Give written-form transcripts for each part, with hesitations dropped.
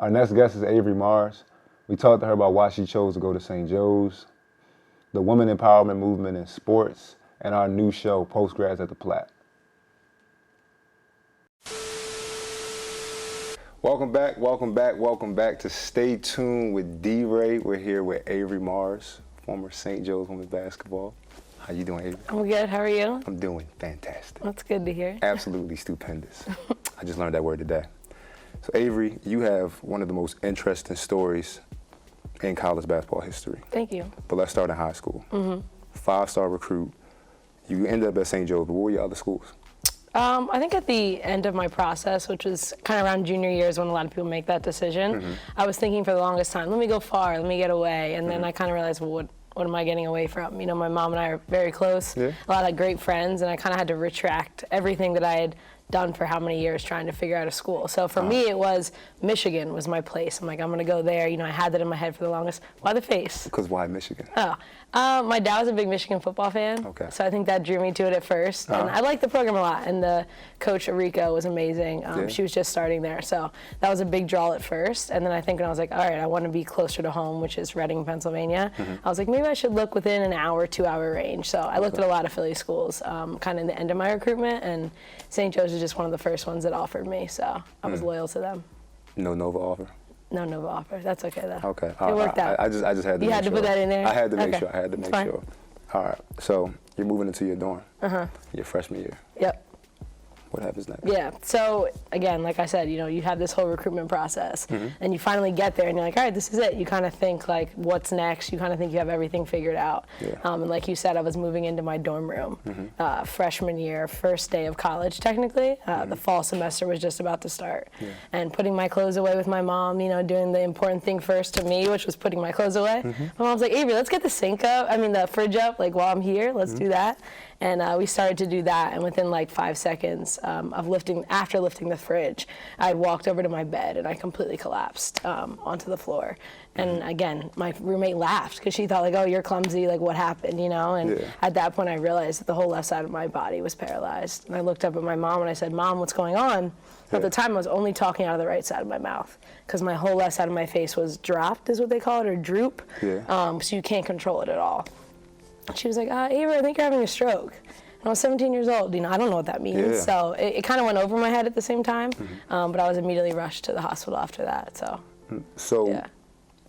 Our next guest is Avery Marz. We talked to her about why she chose to go to St.Joe's, the women empowerment movement in sports, and our new show, Postgrads at the Plat. Welcome back to Stay Tuned with D.Rey. We're here with Avery Marz, former St.Joe's women's basketball. How you doing, Avery? I'm good. How are you? I'm doing fantastic. That's good to hear. Absolutely stupendous. I just learned that word today. So Avery, you have one of the most interesting stories in college basketball history. Thank you. But let's start in high school. 5-star recruit. You ended up at St.Joe's, but what were your other schools? I think at the end of my process, which was kind of around junior years when a lot of people make that decision, I was thinking for the longest time, let me go far, let me get away. And then I kind of realized, well, what am I getting away from? You know, my mom and I are very close, a lot of great friends, and I kind of had to retract everything that I had done for how many years trying to figure out a school. So for me, it was Michigan was my place. I'm like, I'm going to go there. You know, I had that in my head for the longest. Why the face? Because why Michigan? My dad was a big Michigan football fan, so I think that drew me to it at first. And I liked the program a lot, and the coach, Rico, was amazing. She was just starting there, so that was a big draw at first. And then I think when I was like, all right, I want to be closer to home, which is Reading, Pennsylvania, I was like, maybe I should look within an hour, 2-hour range. So I looked at a lot of Philly schools kind of in the end of my recruitment, and St.Joe's was just one of the first ones that offered me, so I was loyal to them. No Nova offer? No Nova offer. That's okay, though. Okay. It worked out. I just had to make sure. You had to put that in there? I had to make Okay. sure. I had to make Fine. sure. All right. So you're moving into your dorm. Your freshman year. Yep. What happens next? Yeah, so again, like I said, you know, you have this whole recruitment process, and you finally get there, and you're like, all right, this is it. You kind of think, like, what's next? You kind of think you have everything figured out. And like you said, I was moving into my dorm room freshman year, first day of college, technically. The fall semester was just about to start. And putting my clothes away with my mom, you know, doing the important thing first to me, which was putting my clothes away. My mom's like, Avery, let's get the the fridge up, like, while I'm here. Let's do that. And we started to do that, and within like 5 seconds after lifting the fridge, I walked over to my bed and I completely collapsed onto the floor. And again, my roommate laughed because she thought, like, oh, you're clumsy, like, what happened, you know? And at that point I realized that the whole left side of my body was paralyzed. And I looked up at my mom and I said, Mom, what's going on? At the time I was only talking out of the right side of my mouth because my whole left side of my face was dropped, is what they call it, or droop. So you can't control it at all. She was like, Avery, I think you're having a stroke. And I was 17 years old. You know, I don't know what that means. So it kind of went over my head at the same time. But I was immediately rushed to the hospital after that. So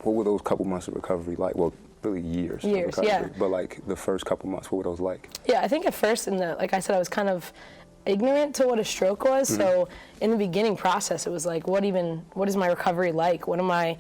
what were those couple months of recovery like? Well, really years. Years, of recovery, yeah. But like the first couple months, what were those like? Yeah, I think at first, like I said, I was kind of ignorant to what a stroke was. So in the beginning process, it was like, what is my recovery like? What am I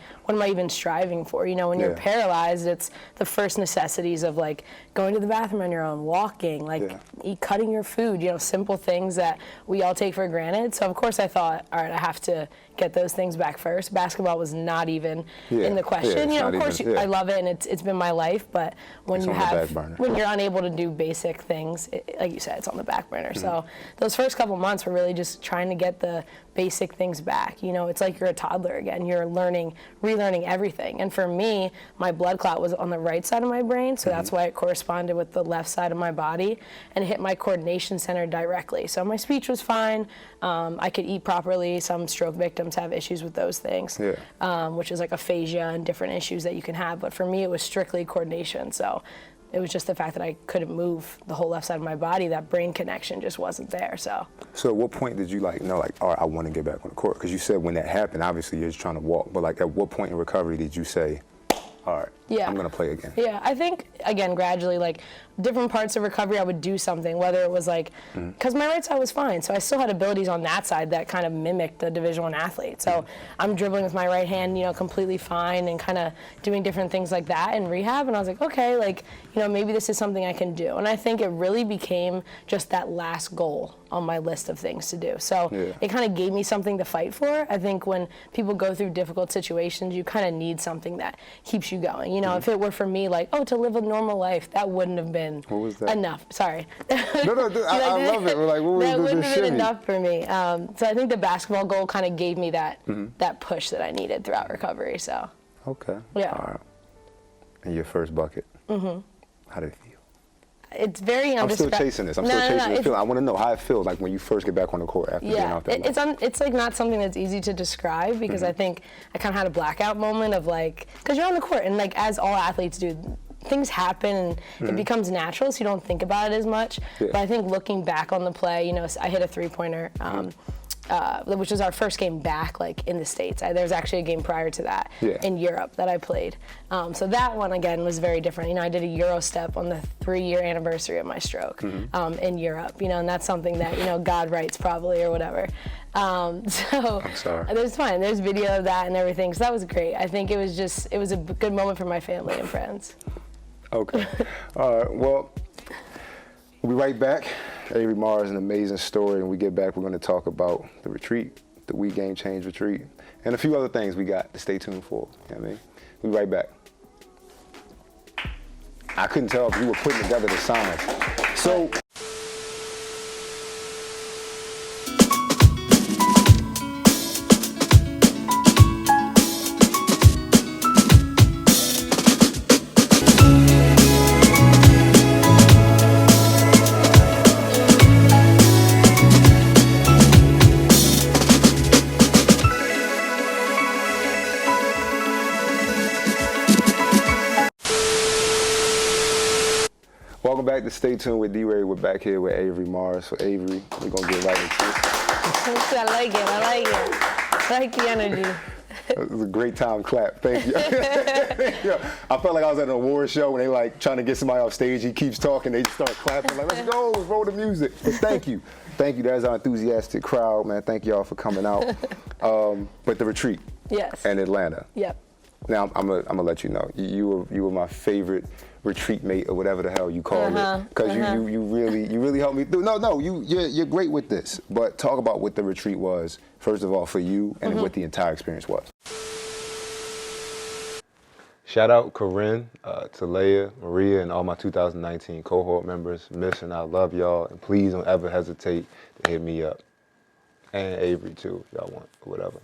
even striving for? You know, when you're paralyzed, it's the first necessities of like going to the bathroom on your own, walking, like cutting your food, you know, simple things that we all take for granted. So of course I thought, all right, I have to get those things back first. Basketball was not even in the question. You know, of course I love it and it's been my life, but when you're unable to do basic things, like you said, it's on the back burner. So those first couple months were really just trying to get the basic things back. You know, it's like you're a toddler again. You're relearning everything. And for me, my blood clot was on the right side of my brain, so that's why it corresponded with the left side of my body, and it hit my coordination center directly. So my speech was fine. I could eat properly. Some stroke victims have issues with those things, which is like aphasia and different issues that you can have. But for me, it was strictly coordination. So it was just the fact that I couldn't move the whole left side of my body. That brain connection just wasn't there. So at what point did you know, all right, I want to get back on the court? Because you said when that happened, obviously you're just trying to walk. But like, at what point in recovery did you say, all right, I'm going to play again? Yeah, I think, again, gradually, like, different parts of recovery, I would do something, whether it was like, because my right side was fine, so I still had abilities on that side that kind of mimicked the Division I athlete. So I'm dribbling with my right hand, you know, completely fine, and kind of doing different things like that in rehab, and I was like, okay, like, you know, maybe this is something I can do. And I think it really became just that last goal on my list of things to do. So it kind of gave me something to fight for. I think when people go through difficult situations, you kind of need something that keeps you going. You know, if it were for me, like, oh, to live a normal life, that wouldn't have been enough. Sorry. No, I love it. We're like, what was that wouldn't the have been enough for me. So I think the basketball goal kind of gave me that that push that I needed throughout recovery. So. Okay. Yeah. All right. And your first bucket. How did it feel? it's very I'm still chasing this. I'm still chasing this feeling. I want to know how it feels like when you first get back on the court after being out there. It's like not something that's easy to describe because I think I kind of had a blackout moment of like, because you're on the court and like as all athletes do, things happen and it becomes natural, so you don't think about it as much. But I think looking back on the play, you know, I hit a three-pointer. Which was our first game back, like in the States. There was actually a game prior to that in Europe that I played. So that one again was very different. You know, I did a Euro step on the 3-year anniversary of my stroke in Europe. You know, and that's something that, you know, God writes probably or whatever. So I'm sorry. There's fine. There's video of that and everything. So that was great. I think it was a good moment for my family and friends. Okay. All right. Well, we'll be right back. Avery Marz, an amazing story. When we get back, we're going to talk about the retreat, the We Game Change retreat, and a few other things we got to stay tuned for. You know what I mean? We'll be right back. I couldn't tell if you were putting together the signs. So. Welcome back to Stay Tuned with D.Rey. We're back here with Avery Marz. So Avery, we're going to get right into it. I like it. I like the energy. It was a great time clap. Thank you. I felt like I was at an award show when they like trying to get somebody off stage. He keeps talking. They just start clapping like, let's go, let's roll the music. But thank you. Thank you. That's our enthusiastic crowd, man. Thank y'all for coming out. But the retreat. Yes. And Atlanta. Yep. Now, I'm gonna let you know. You were my favorite retreat mate or whatever the hell you call it, because you really helped me through. No, you're great with this. But talk about what the retreat was first of all for you, and then what the entire experience was. Shout out Corinne, Talea, Maria, and all my 2019 cohort members. Miss and I love y'all, and please don't ever hesitate to hit me up, and Avery too, if y'all want or whatever.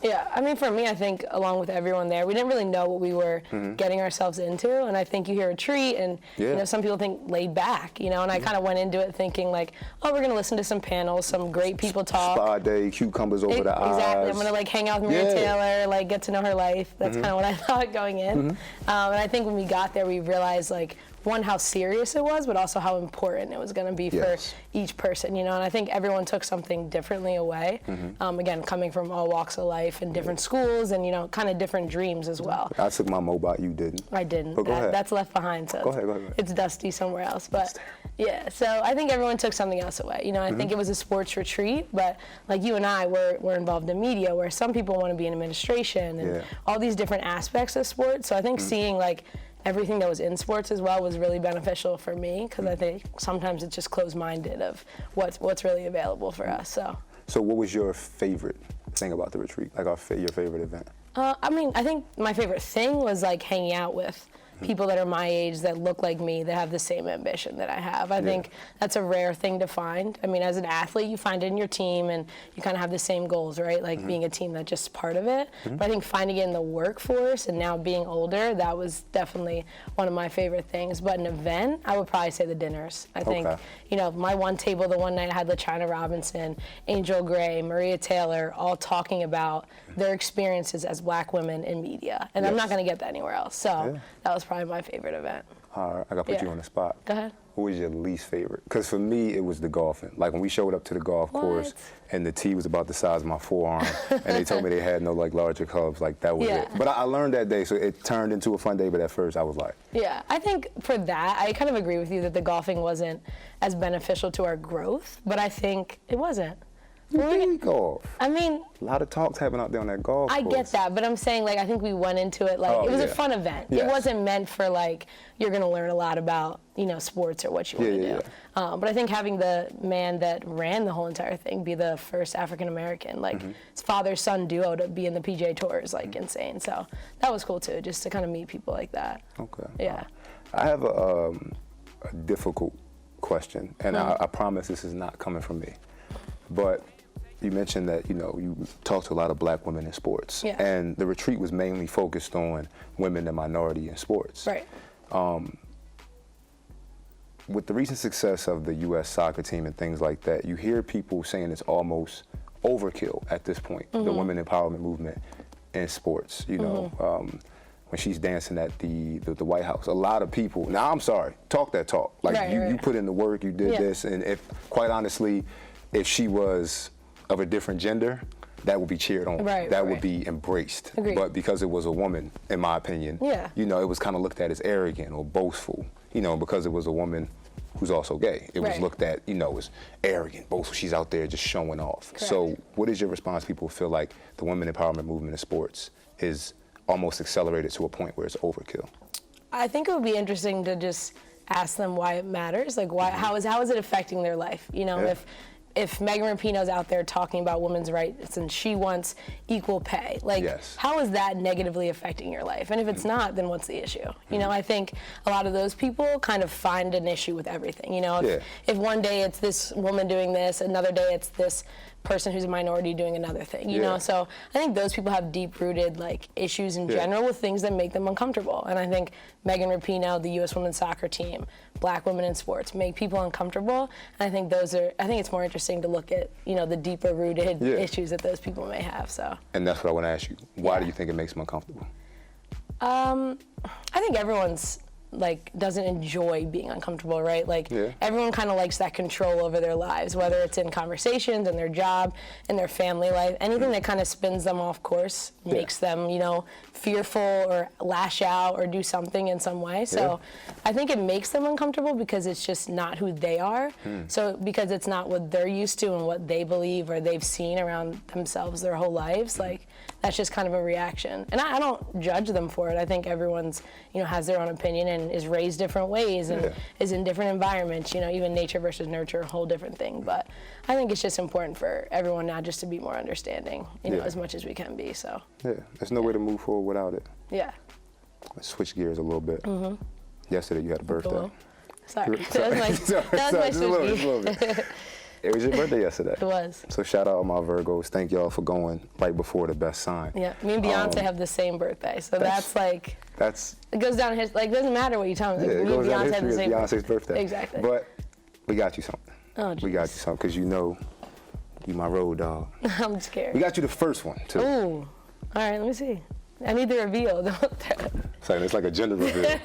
Yeah, I mean, for me, I think along with everyone there, we didn't really know what we were getting ourselves into, and I think you hear retreat, and you know, some people think laid back, you know, and I kind of went into it thinking like, oh, we're gonna listen to some panels, some great people talk. Spa day, cucumbers over the eyes. Exactly, I'm gonna like hang out with Maria Taylor, like get to know her life. That's kind of what I thought going in, and I think when we got there, we realized like, one, how serious it was, but also how important it was going to be for each person, you know, and I think everyone took something differently away. Again, coming from all walks of life and different schools and, you know, kind of different dreams as well. I took my Mobot, you didn't. I didn't. But go ahead. That's left behind, so go ahead. It's dusty somewhere else. But yeah, so I think everyone took something else away. You know, I think it was a sports retreat, but like you and I were involved in media, where some people want to be in administration and all these different aspects of sports. So I think seeing like everything that was in sports as well was really beneficial for me, because I think sometimes it's just closed-minded of what's really available for us. So what was your favorite thing about the retreat? Like your favorite event? I mean, I think my favorite thing was like hanging out with people that are my age, that look like me, that have the same ambition that I have. I think that's a rare thing to find. I mean, as an athlete, you find it in your team and you kind of have the same goals, right? Like being a team that's just part of it. But I think finding it in the workforce and now being older, that was definitely one of my favorite things. But an event, I would probably say the dinners. I think, you know, my one table, the one night I had LaChina Robinson, Angel Gray, Maria Taylor, all talking about their experiences as black women in media. And I'm not going to get that anywhere else. So that was probably my favorite event. All right, I got to put you on the spot. Go ahead. What was your least favorite? Because for me, it was the golfing. Like when we showed up to the golf course and the tee was about the size of my forearm and they told me they had no like larger clubs, like that was it. But I learned that day, so it turned into a fun day, but at first I was like. Yeah, I think for that, I kind of agree with you that the golfing wasn't as beneficial to our growth, but I think it wasn't. You did golf. I mean, a lot of talks happening out there on that golf course. I get that, but I'm saying like I think we went into it like it was a fun event. It wasn't meant for like you're gonna learn a lot about, you know, sports or what you want to do. But I think having the man that ran the whole entire thing be the first African American, like his father-son duo to be in the PGA Tour is like insane. So that was cool too, just to kind of meet people like that. Okay. Yeah. I have a difficult question, and I promise this is not coming from me, but you mentioned that, you talk to a lot of black women in sports. Yeah. And the retreat was mainly focused on women and minority in sports. Right. With the recent success of the U.S. soccer team and things like that, you hear people saying it's almost overkill at this point, the women empowerment movement in sports. When she's dancing at the White House, a lot of people, now I'm sorry, talk that talk. Like you put in the work, you did this, and quite honestly, if she was of a different gender, that would be cheered on. That would be embraced. Agreed. But because it was a woman, in my opinion, it was kind of looked at as arrogant or boastful. Because it was a woman who's also gay. It was looked at, as arrogant, boastful. She's out there just showing off. Correct. So what is your response? People feel like the women empowerment movement in sports is almost accelerated to a point where it's overkill. I think it would be interesting to just ask them why it matters. Like, why? How is it affecting their life? If Megan Rapinoe's out there talking about women's rights and she wants equal pay, how is that negatively affecting your life? And if it's not, then what's the issue? I think a lot of those people kind of find an issue with everything. If one day it's this woman doing this, another day it's this person who's a minority doing another thing, So I think those people have deep-rooted issues in general with things that make them uncomfortable. And I think Megan Rapinoe, the U.S. women's soccer team, black women in sports make people uncomfortable. And I think it's more interesting to look at, the deeper-rooted issues that those people may have. So. And that's what I want to ask you. Why do you think it makes them uncomfortable? I think everyone's doesn't enjoy being uncomfortable, right? Everyone kind of likes that control over their lives, whether it's in conversations, in their job, in their family life. Anything that kind of spins them off course makes them, fearful or lash out or do something in some way. So I think it makes them uncomfortable because it's just not who they are. So because it's not what they're used to and what they believe or they've seen around themselves their whole lives, that's just kind of a reaction. And I don't judge them for it. I think everyone's, has their own opinion and is raised different ways and is in different environments, even nature versus nurture, a whole different thing. But I think it's just important for everyone now just to be more understanding, as much as we can be, so. Yeah, there's no way to move forward without it. Yeah. Let's switch gears a little bit. Yesterday you had a birthday. Sorry, that was my switch. It was your birthday yesterday. It was. So shout out all my Virgos. Thank y'all for going right before the best sign. Yeah, me and Beyonce have the same birthday, so that's it goes down his it doesn't matter what you tell me. Yeah, it goes down history as Beyonce's birthday. Exactly. But we got you something. Oh, geez. We got you something because you my road dog. I'm scared. We got you the first one too. Ooh. All right, let me see. I need the reveal. It's like a gender reveal.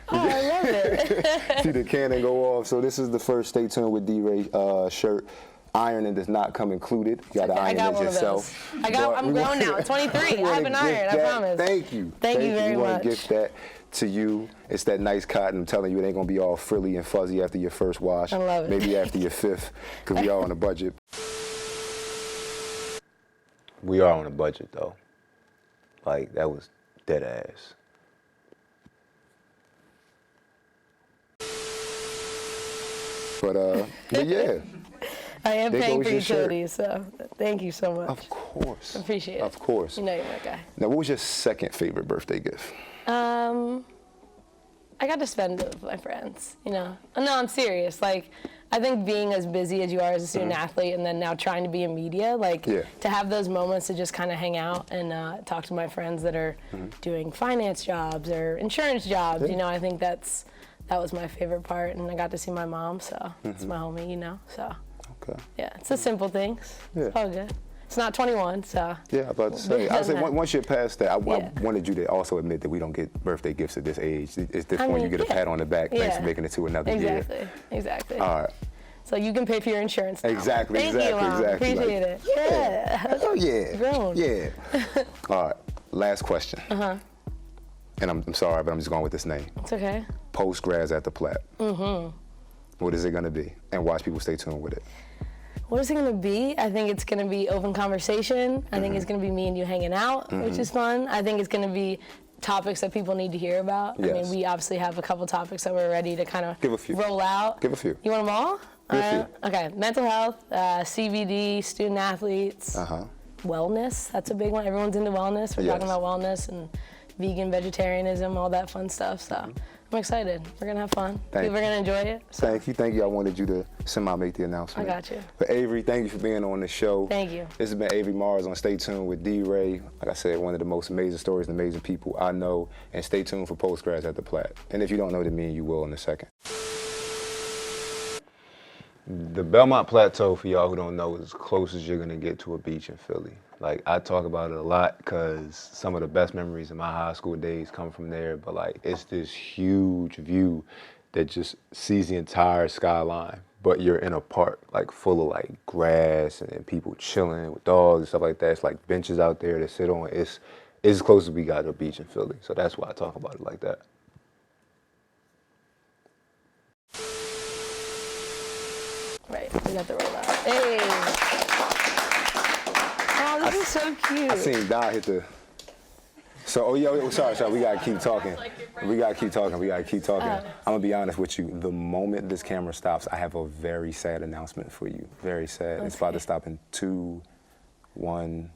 Oh, I love it. See the cannon go off. So this is the first Stay Tuned with D.Rey shirt. Ironing does not come included. You got to iron it yourself. I'm grown now. 23. I have an iron, I promise. Thank you. Thank you very much. We want to gift that to you. It's that nice cotton. I'm telling you, it ain't going to be all frilly and fuzzy after your first wash. I love it. Maybe after your fifth, because we are on a budget. We are on a budget, though. That was dead ass. But yeah. I am paying for utilities, so thank you so much. Of course. Appreciate it. Of course. You know you're my guy. Now, what was your second favorite birthday gift? I got to spend it with my friends, No, I'm serious. I think being as busy as you are as a student athlete and then now trying to be in media, to have those moments to just kind of hang out and talk to my friends that are doing finance jobs or insurance jobs, I think that was my favorite part, and I got to see my mom, so it's my homie, so. Okay. Yeah, it's the simple things. Yeah. It's all good. It's not 21, so. Yeah, I was about to say. I said once you're past that, I wanted you to also admit that we don't get birthday gifts at this age. It's this point you get a pat on the back. Thanks for making it to another year. Exactly. All right. So you can pay for your insurance now. Exactly. Thank you, Mom. Appreciate it. Yeah. Oh yeah. Grown. Yeah. All right. Last question. And I'm sorry, but I'm just going with this name. It's okay. Post-grads at the Plat. What is it going to be? And watch people stay tuned with it. What is it going to be? I think it's going to be open conversation. I think it's going to be me and you hanging out, which is fun. I think it's going to be topics that people need to hear about. Yes. I mean, we obviously have a couple topics that we're ready to kind of roll out. Give a few. You want them all? Give a few. Okay, mental health, CBD, student athletes, wellness. That's a big one. Everyone's into wellness. We're talking about wellness and vegan, vegetarianism, all that fun stuff. So I'm excited. We're gonna have fun. Thank People are gonna enjoy it. So. Thank you. I wanted you to somehow make the announcement. I got you. But Avery, thank you for being on the show. Thank you. This has been Avery Marz on Stay Tuned with D.Rey. Like I said, one of the most amazing stories and amazing people I know. And stay tuned for Postgrads at the Plat. And if you don't know the me, you will in a second. The Belmont Plateau, for y'all who don't know, is as close as you're gonna get to a beach in Philly. Like, I talk about it a lot because some of the best memories of my high school days come from there, but like, it's this huge view that just sees the entire skyline, but you're in a park, like full of like grass and people chilling with dogs and stuff like that. It's like benches out there to sit on. It's as close as we got to a beach in Philly. So that's why I talk about it like that. Right, we got the rollout. Hey! Oh, this is so cute. I seen Don hit the. So, sorry, we gotta keep talking. We gotta keep talking. I'm gonna be honest with you. The moment this camera stops, I have a very sad announcement for you. Very sad. Okay. It's about to stop in 2, 1.